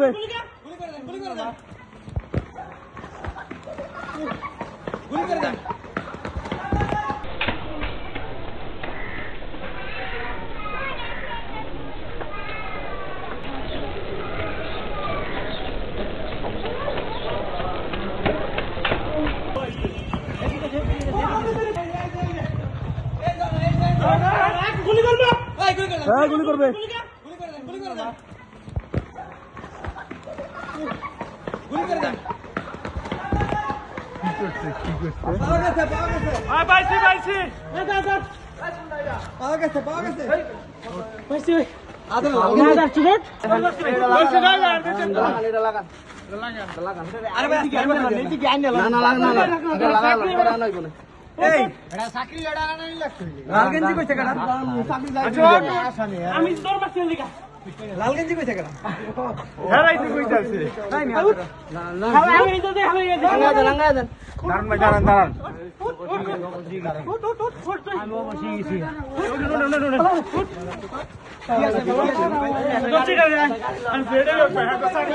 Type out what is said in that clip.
করবে হ্যাঁ গুলি করবে লালগঞ্জি কইছে কেডা হেরাইতে কইতাছে তাই না আমি তো দেখাই গেছি লাঙ্গা দেন দাঁড়ান ভাই দাঁড়ান আমি বসে গেছি আমি ফেড়ে লোক ভাই হাত সাইড